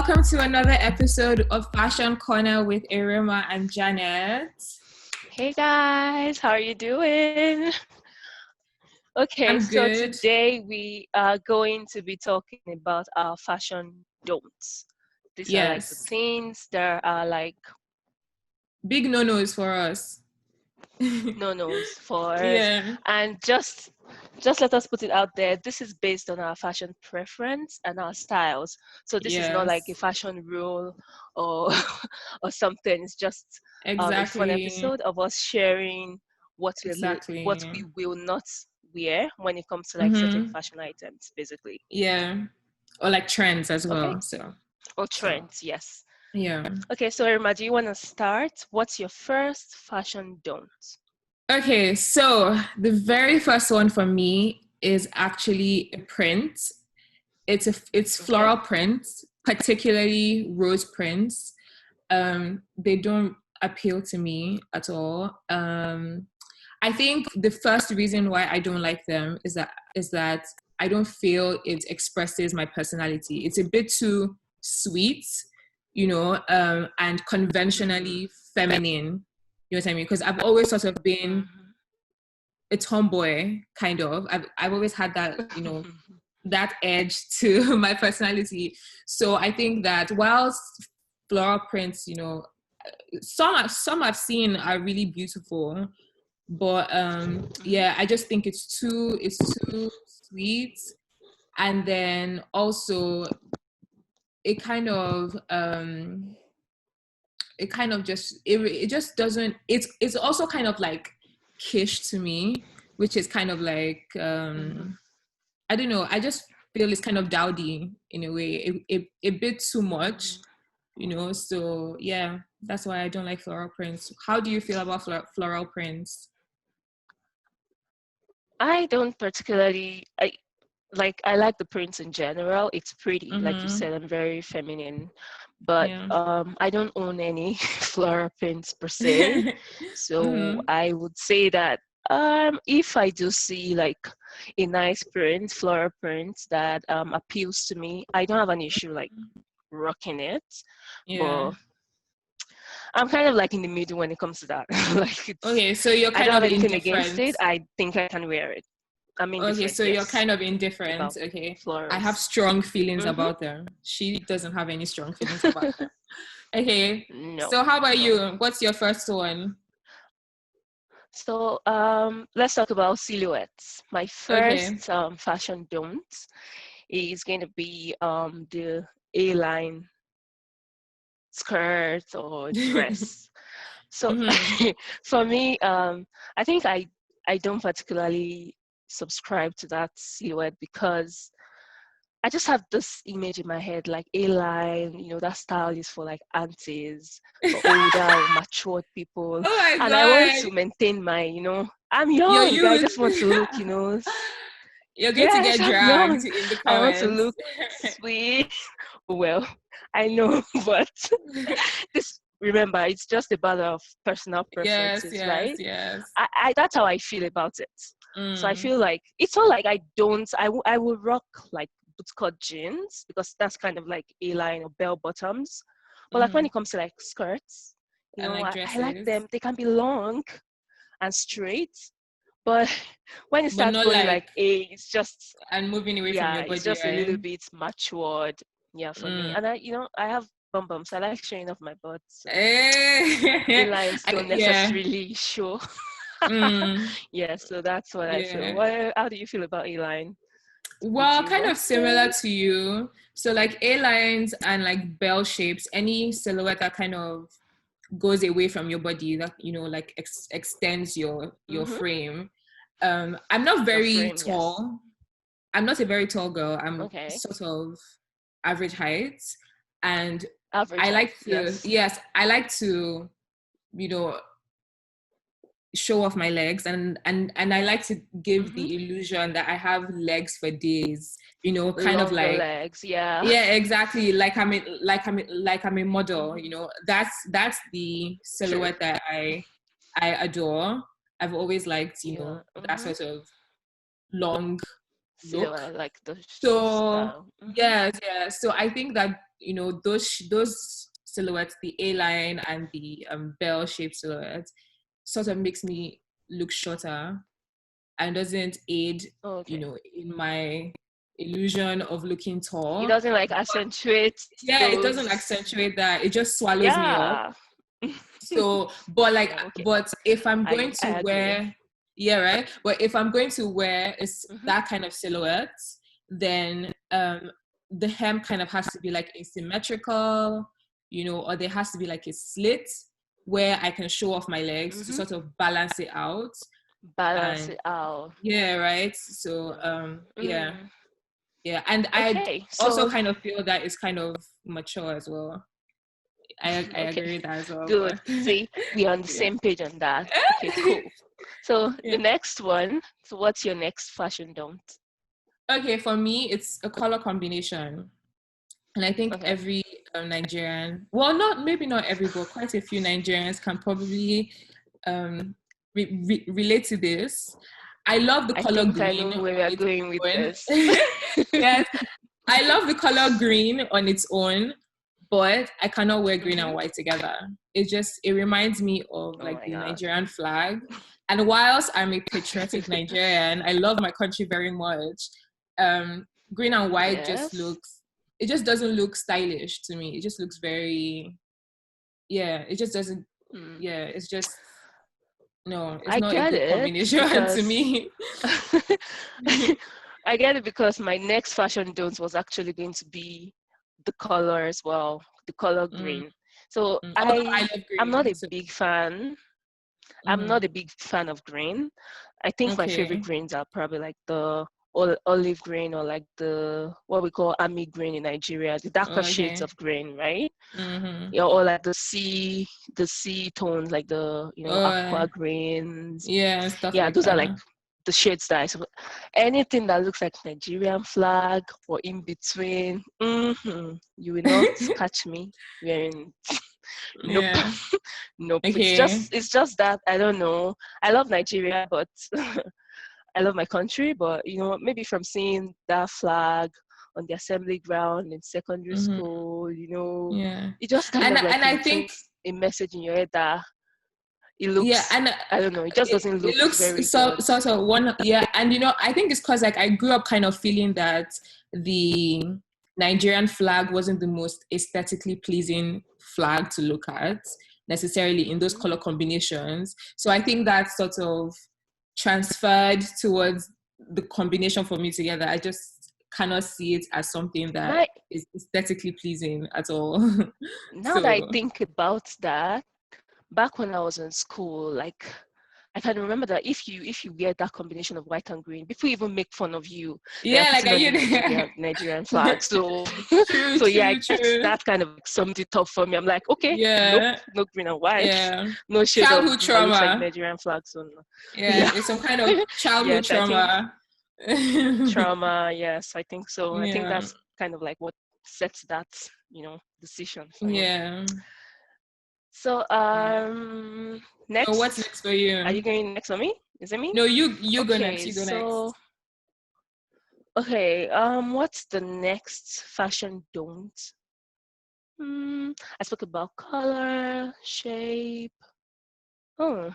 welcome to another episode of Fashion Corner with Irima and Janet. Hey guys, how are you doing? Okay, I'm so good. today we are going to be talking about our fashion don'ts. These are like the Yes. things that are like Big no-nos for us. no-nos for us. Yeah. And just let us put it out there. This is based on our fashion preference and our styles. So this is not like a Yes. fashion rule or or something. It's just a fun Exactly. episode of us sharing what Exactly. we will not wear when it comes to like certain Mm-hmm. fashion items, basically. Yeah. Or like trends as Okay? well. So Or so trends, yes. yeah. Okay, so Irma, do you want to start? What's your first fashion don't? Okay, so the very first one for me is actually a print. It's Okay. floral prints, particularly rose prints. They don't appeal to me at all. I think the first reason why I don't like them is that I don't feel it expresses my personality. It's a bit too sweet, and Mm-hmm. conventionally feminine. You know what I mean? Because I've always sort of been a tomboy, kind of. I've always had that, Mm-hmm. that edge to my personality. So I think that whilst floral prints, some I've seen are really beautiful, but yeah, I just think it's too sweet. And then also it kind of it just doesn't, it's also kind of like kish to me, which is kind of like Mm-hmm. I don't know. I just feel it's kind of dowdy in a way, a bit too much, Mm-hmm. So yeah, that's why I don't like floral prints. How do you feel about floral prints? I don't particularly I like the prints in general. It's pretty, like you Mm-hmm. said, and very feminine. But Yeah. I don't own any floral prints per se. So Mm-hmm. I would say that if I do see like a nice print, floral print that appeals to me, I don't have an issue like rocking it. Yeah. But I'm kind of like in the middle when it comes to that. Like Okay, so you're I kind don't of have anything against indifferent. it. I think I can wear it. I'm Okay, indifferent, so you're yes, kind of indifferent. about Okay. I have florals. strong feelings Mm-hmm. about them. She doesn't have any strong feelings about them. Okay. No, So how about no. you? What's your first one? So let's talk about silhouettes. My Okay. first fashion don't is going to be the A-line skirt or dress. So Mm-hmm. for me, I think I don't particularly subscribe to that silhouette because I just have this image in my head, like A-line, that style is for like aunties, for older or matured people. Oh my And I want God. to maintain my, I'm Your young. I youth. just want to look, You're going to yes, get I'm dragged young. in the I want to comments. look sweet. Well, I know, but this, remember, it's just a matter of personal Yes, preferences, yes, right? yes. That's how I feel about it. So I Mm, feel like it's not like I will rock like bootcut jeans because that's kind of like A-line or bell bottoms. But like when mm-hmm. it comes to like skirts, And like I like dresses. them. They can be long and straight, but when it But starts not going like, like it's just, and moving away from yeah, your it's body, just a little right? bit matured, yeah, for me. Mm. And I have bum bums. I like showing off my butt, so Eh. A-lines don't Yeah. necessarily show. Mm. Yeah, so that's what I feel. Yeah. How do you feel about A-line? Would Well, you kind rock of similar them? to you. So like A-lines and like bell shapes, any silhouette that kind of goes away from your body, that like extends your Mm-hmm. frame. I'm not Your very frame, yes. tall. I'm not a very tall girl. I'm Okay. sort of average height, and Average I height, like to, yes. yes, I like to, you know show off my legs, and I like to give Mm-hmm. the illusion that I have legs for days, kind of Longer like, legs, yeah. yeah, exactly, like I'm a model, Mm-hmm. that's the True. silhouette that I adore. I've always liked, Yeah. that Mm-hmm. sort of long look. silhouette, like the So style. yes, yeah. So I think that those silhouettes, the A line and the bell shaped silhouette, sort of makes me look shorter and doesn't aid, Okay. in my illusion of looking It tall. doesn't like accentuate Yeah, it doesn't those. accentuate that. It just swallows me up. Yeah. So, but like, Yeah. Okay. but if I'm going I to agree. wear, yeah, right. But if I'm going to wear is Mm-hmm. that kind of silhouette, then the hem kind of has to be like asymmetrical, or there has to be like a slit where I can show off my legs to Mm-hmm. sort of balance it out. Balance And it out. yeah, right. So yeah, Mm. yeah. And I Okay. also So kind of feel that it's kind of mature as well. I okay. agree with that as well, Good. but See, we're on the yeah. same page on that. Okay, cool. So Yeah. the next one. So what's your next fashion don't? Okay, for me, it's a color combination. And I think Okay. every Nigerian, well, maybe not every, but quite a few Nigerians can probably um, relate to this. I love the I color think I green know where we on are its going with own. this. Yes, I love the color green on its own, but I cannot wear green Mm-hmm. and white together. It reminds me of Oh like my the god. Nigerian flag. And whilst I'm a patriotic Nigerian, I love my country very much. Green and white Yes. it just doesn't look stylish to me. It just looks very, yeah, it just doesn't, Hmm. yeah, it's just, no, it's I not a get good it combination to because me. I get it because my next fashion don't was actually going to be the color as well, the color Mm, green. So Although I love I'm not green, a so big fan. I'm mhm. not a big fan of green. I think my favorite Okay. greens are probably like the olive green or like the what we call army green in Nigeria, the darker shades Okay. of green, right? Mm-hmm. Yeah, or like the sea tones, like the Oh, aqua greens. yeah, and stuff Yeah, like those are like that. the shades that anything that looks like Nigerian flag or in between. You will not catch me wearing. Nope, Yeah. nope. Okay. It's just that I don't know. I love Nigeria, but I love my country. But maybe from seeing that flag on the assembly ground in secondary Mm-hmm. school, Yeah. it just kind of like And I think, imprints a message in your head that it yeah, looks. and I don't know. It just doesn't it look looks very so good. sort of one, yeah. And I think it's because like I grew up kind of feeling that the Nigerian flag wasn't the most aesthetically pleasing flag to look at necessarily in those Hmm. color combinations. So I think that sort of transferred towards the combination for me together. I just cannot see it as something that Now, is aesthetically pleasing at all. now that I So think about that, back when I was in school, like I can remember that if you wear that combination of white and green, people even make fun of you that you're yeah, like putting are on the you Nigerian flag. So true, so yeah, I true, guess true. that kind of like summed it up for me. I'm like, okay, nope, Yeah, no green and white, yeah. no shade of Childhood blue that looks like trauma. Nigerian flag. So no. Yeah, Yeah, it's some kind of childhood yes, I think trauma. trauma. Yes, I think so. I think Yeah, that's kind of like what sets that decision for me. yeah, So yeah. So what's next, next for are you you? going next for me? Is it me? No, you go next. Okay, You go so next. okay, what's the next fashion don't? I spoke about color, shape. Oh,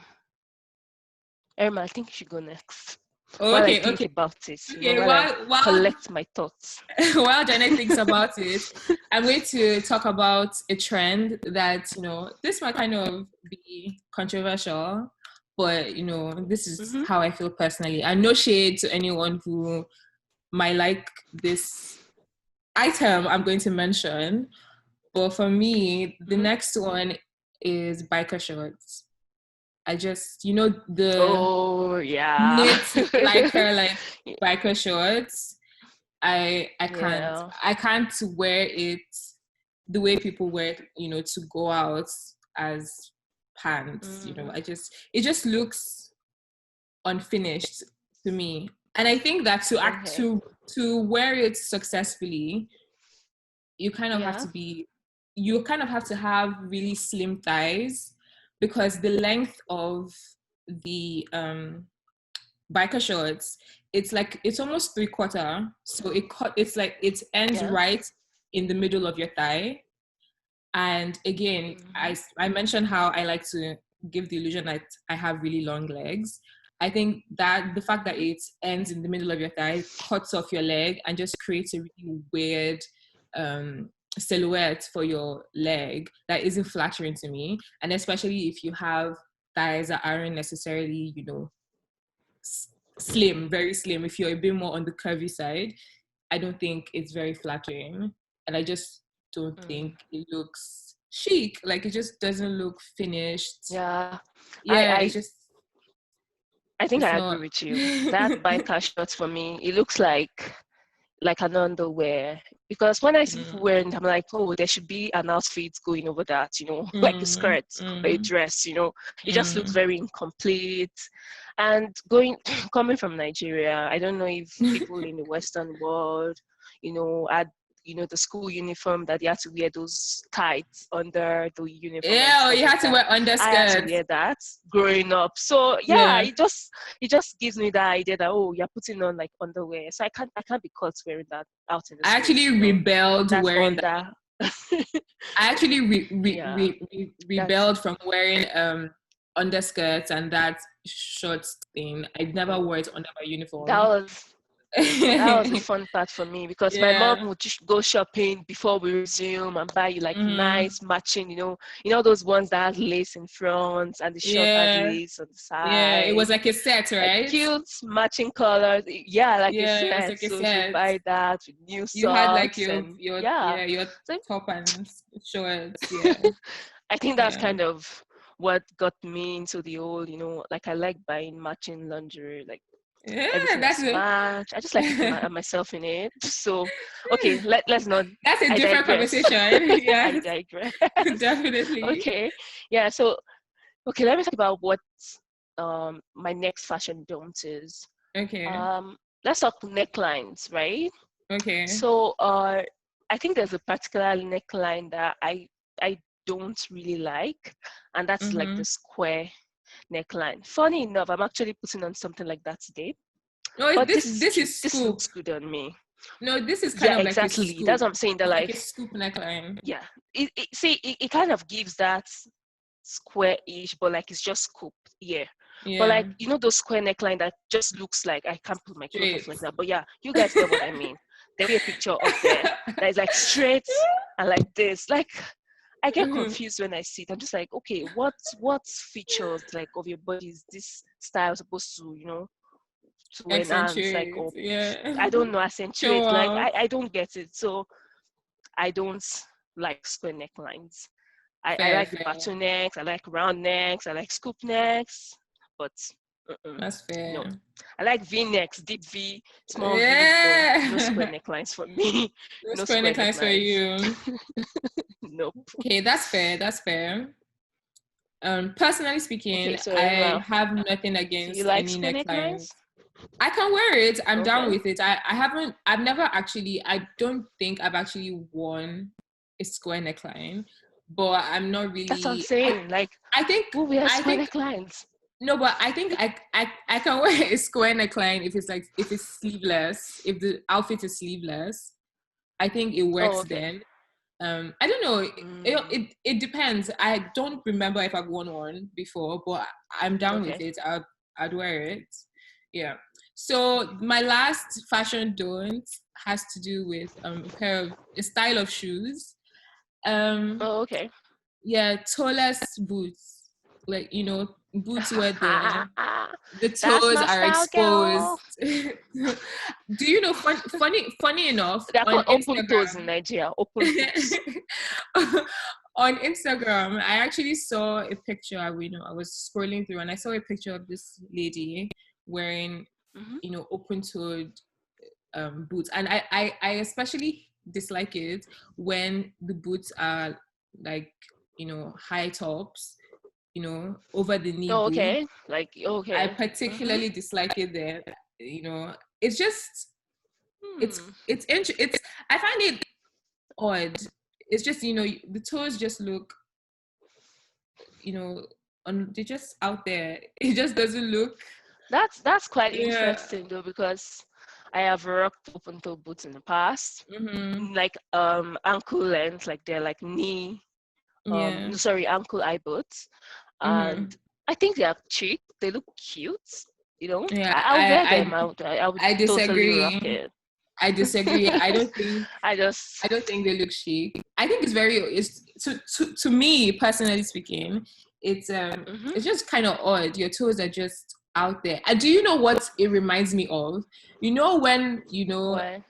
Irma, I think you should go next. Oh, While I okay, think okay, about it, okay. while I While collect my thoughts. while Janet thinks about it, I'm going to talk about a trend that this might kind of be controversial, but this is Mm-hmm. how I feel personally. And no shade to anyone who might like this item I'm going to mention. But for me, the Mm-hmm. next one is biker shorts. I just, the Oh yeah. knit lycra like biker shorts. I can't Yeah. I can't wear it the way people wear it, to go out as pants. Mm, It just looks unfinished to me. And I think that to act okay. to wear it successfully, you kind of have Yeah. to be you kind of have to have really slim thighs because the length of the biker shorts, it's almost 3/4, so it ends Yeah. right in the middle of your thigh. And again, Mm-hmm. I mentioned how I like to give the illusion that I have really long legs. I think that the fact that Mm-hmm. it ends in the middle of your thigh cuts off your leg and just creates a really weird um, silhouette for your leg that isn't flattering to me. And especially if you have thighs that aren't necessarily, slim, very slim. If you're a bit more on the curvy side, I don't think it's very flattering. And I just don't Mm. think it looks chic. Like, it just doesn't look finished. Yeah. I Yeah, I I think it's I agree not. with you. That biker shorts for me, it looks like an underwear, because when I see people Mm, wearing it, I'm like, oh, there should be an outfit going over that, like a mm, skirt or a mm, dress. It just looks mm. very incomplete. And going coming from Nigeria, I don't know if people in the Western world, had the school uniform that they had to wear those tights under the uniform and Yeah, stuff you like had to that. wear I had to underskirts. wear that growing up. So yeah, Yeah. it just gives me that idea that, oh, you're putting on like underwear. So I can't be caught wearing that out in the I streets. actually rebelled That's wearing that. under. I actually Yeah, that's rebelled from wearing underskirts and that shorts thing. I never wore it under my that uniform. was that was the fun part for me, because my Yeah. mom would just go shopping before we resume and buy you like Hmm. nice matching, those ones that had lace in front and the short had Yeah. lace on the Yeah. It side, was like a set, like right? cute matching colors. Yeah, like I Yeah, it was said. like a So she set. buy that with new You had like socks, and yeah. your So top and shorts. Yeah. I think that's Yeah. kind of what got me into the whole, like I like buying matching lingerie, like Yeah, everything has to match. I just like looking at myself in it. So, okay, let's not. that's a I different digress. conversation. I Yes, digress. definitely. Okay, yeah. So, okay, let me talk about what my next fashion don't is. Okay. Let's talk necklines, right? Okay. So, I think there's a particular neckline that I don't really like, and that's like Mm-hmm. the square neckline. Funny enough, I'm actually putting on something like that today. No, But this this is this cute. is This scoop. looks good on me. No, this is kind Yeah, of like a exactly. That's scoop. what I'm saying. That It's like like, a scoop neckline. yeah, it kind of gives that square-ish, but like it's just scooped. Yeah. But Yeah. like, those square neckline that just looks like I can't put my clothes off Straight. like that. But yeah, you guys get what I mean. There'll be a picture up there that is like straight and like this. Like, I get Mhm. confused when I see it. I'm just like, okay, what features like of your body is this style supposed to enhance, like, Accentuate. or Yeah. I don't know, Show accentuate. Like, off. I don't get it. So I don't like square necklines. I Fair, like the fair. bottle necks, I like round necks, I like scoop necks, but That's no. fair. I like V necks, deep V, small V. No, no square Yeah. necklines for me. No No square square necklines for necklines. you. Nope. Okay, that's fair. That's fair. Personally Okay, speaking, so I Emma, have nothing do you against like any square necklines. necklines? I can wear it. I'm down Okay. with it. I've never actually, I don't think I've actually worn a square neckline, but I'm not That's what I'm really, saying. Like, I think, who wears I square think, necklines? no, but I think I can wear a square neckline if it's sleeveless, if the outfit is sleeveless. I think it Oh, works okay. then. I don't know. Mm, It depends. I don't remember if I've worn one before, but I'm down with okay. it. I'd wear it. Yeah. So my last fashion don't has to do with a style of shoes. Um, Oh, okay. yeah, toeless boots. Like, boots where the That's toes my are style, girl. exposed. Do you know? Funny enough, They're on called open toes in Instagram. Nigeria. Open boots. On Instagram, I actually saw a picture. I was scrolling through and I saw a picture of this lady wearing, Hmm. open-toed boots, and I especially dislike it when the boots are like, high tops, over the knee Oh, boot. okay. Like, I okay. Hmm. particularly dislike it there. It's just Hmm. it's I find it odd. It's just, the toes just look, you know they're just out there. It just doesn't look. That's quite Yeah. interesting though, because I have rocked open toe boots in the past, Mm-hmm. like ankle length, like they're like knee, Yeah. sorry, ankle high boots, Mm-hmm. and I think they are cheap. They look cute. You know, Yeah. I'll wear them. I would I totally rock disagree. it. I disagree. I just I don't think they look chic. I think it's to me personally speaking, mm-hmm. it's just kind of odd. Your toes are just out there. Do you know what it reminds me of? You know when Why?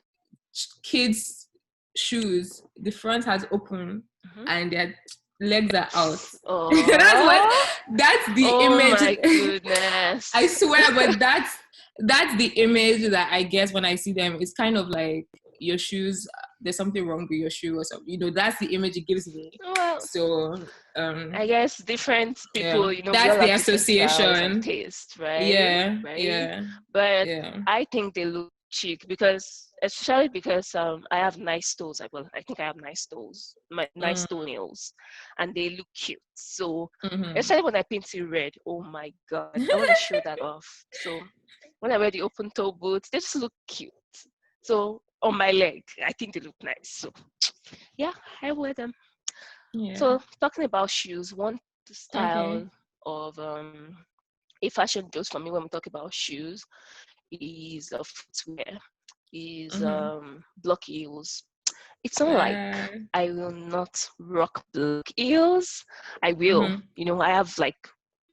kids' shoes, the front has open Mm-hmm. and their legs are out. Oh, That's the oh image. my goodness. I swear, but that's the image that I guess when I see them. It's kind of like your shoes. There's something wrong with your shoe or something. That's the image it gives me. Well, So I guess different yeah, people, we that's all the have different styles and association. tastes, right? Yeah, Right. yeah, But yeah. I think they look chic because, especially because I have nice toes. I think I have nice toes, my nice Mm, toenails, and they look cute. So, mm-hmm. especially when I paint it red, oh my God, I want to show that off. So, when I wear the open toe boots, they just look cute. So, on my leg, I think they look nice. So, yeah, I wear them. Yeah. So talking about shoes, one Okay. style of a fashion dose for me when we talk about shoes is footwear, is Mm-hmm. block heels. It's not like Uh, I will not rock block heels. I will, mm-hmm. I have like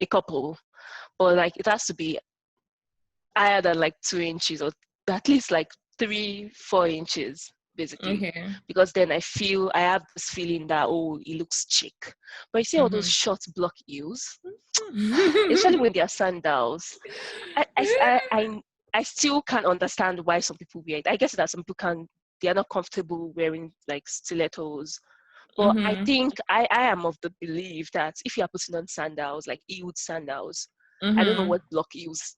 a couple, but like it has to be higher than like 2 inches, or at least like 3, 4 inches basically, Okay. because then I have this feeling that, oh, it looks chic. But you see all those Mm-hmm. short block heels, especially when they are sandals, I, I, I, I, I still can't understand why some people wear it. I guess that some people can, they are not comfortable wearing like stilettos. But I Mm-hmm. think I am of the belief that if you are putting on sandals, like heeled sandals, I don't know Mm-hmm. what block heels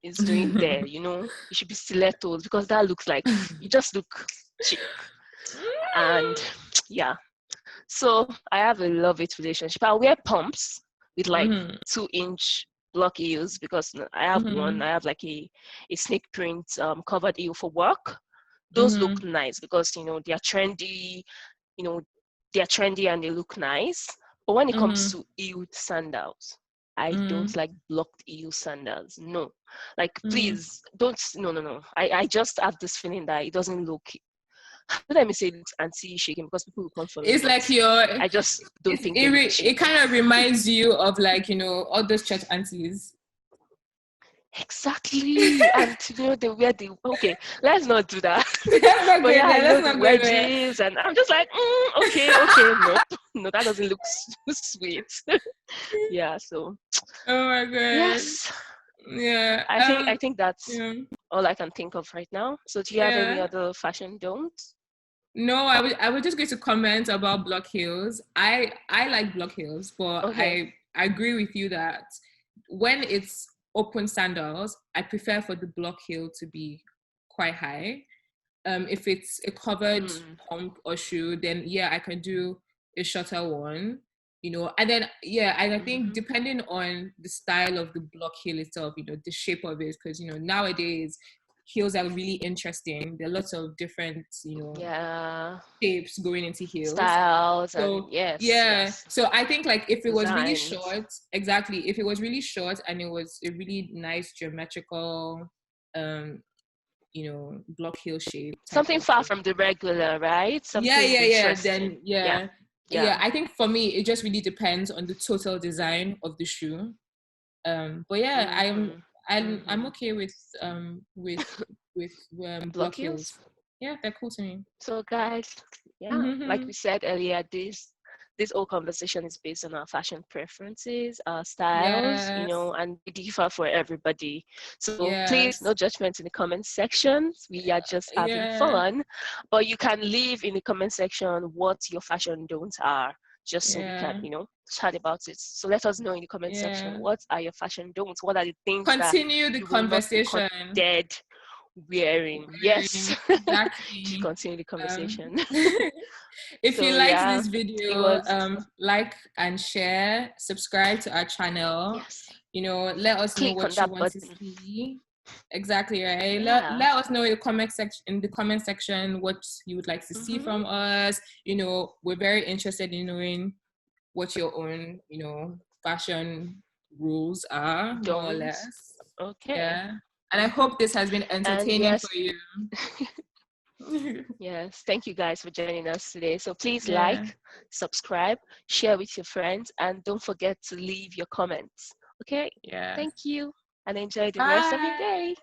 is doing there. It should be stilettos, because that looks like you just look chic. And yeah, so I have a love-it relationship. I wear pumps with like Mm-hmm. 2-inch block heels, because I have one. Mm-hmm. I have like a snake print covered heel for work. Those look Mm-hmm. nice because they are trendy. You know they are trendy and they look nice. But when it comes Mm-hmm. to heeled sandals, I don't Mm-hmm. like blocked heel sandals. No, like Mm-hmm. please don't. No, no, no. I just have this feeling that it doesn't look. Don't let me say it looks anti-shaking, because people will come for me, It's but like your I just don't think they look it chic. kind of reminds you of like all those church aunties. Exactly. And they wear okay, let's not do that. Let's not But go yeah, there. Let's the not go there. wedges, and I'm just like, okay, nope. No, that doesn't look sweet. Yeah, so Oh my god. yes, Yeah. I think that's Yeah. all I can think of right now. So do you have any Yeah. other fashion don'ts? No, I was just going to comment about block heels. I like block heels, but Okay. I agree with you that when it's open sandals, I prefer for the block heel to be quite high. If it's a covered Mm, pump or shoe, then yeah, I can do a shorter one, and then yeah, and I think mm-hmm. depending on the style of the block heel itself, the shape of it, because nowadays heels are really interesting. There are lots of different, Yeah. shapes going into heels. Styles and So yes, yeah, yes. so I think like if it was really Designs. short, exactly, if it was really short and it was a really nice geometrical, um, block heel shape type Something of far thing. from the regular, right? Yeah, Something yeah, yeah. interesting. Then Yeah. yeah, Yeah. yeah. I think for me, it just really depends on the total design of the shoe. But yeah, Mm-hmm. I'm Mm-hmm. okay with with Block block heels. heels. Yeah, they're cool to me. So guys, yeah, like we said earlier, this whole conversation is based on our fashion preferences, our styles, Yes, and we differ for everybody. So please, yes, no judgment in the comment sections. We are just having yeah, fun. But you can leave in the comment section what your fashion don'ts are, just so we can, yeah, chat about it. So let us know in the comment section, yeah. what are your fashion don'ts? What are the things that Continue the you will not be caught conversation. dead wearing? Yes. Should Exactly. continue the Um, conversation. if you So liked yeah, this it video, was like and share, subscribe to our channel. yes. let us know click on what you that want to button. see. Exactly, right. Yeah. Let us know in the comment section what you would like to see from us. We're very interested in knowing what your own, fashion rules are, more or Don't. less. Okay. Yeah. And I hope this has been And entertaining yes, for you. yes, thank you guys for joining us today. So please Yeah. like, subscribe, share with your friends, and don't forget to leave your comments. Okay? Yeah. Thank you and enjoy the rest of your Bye. day.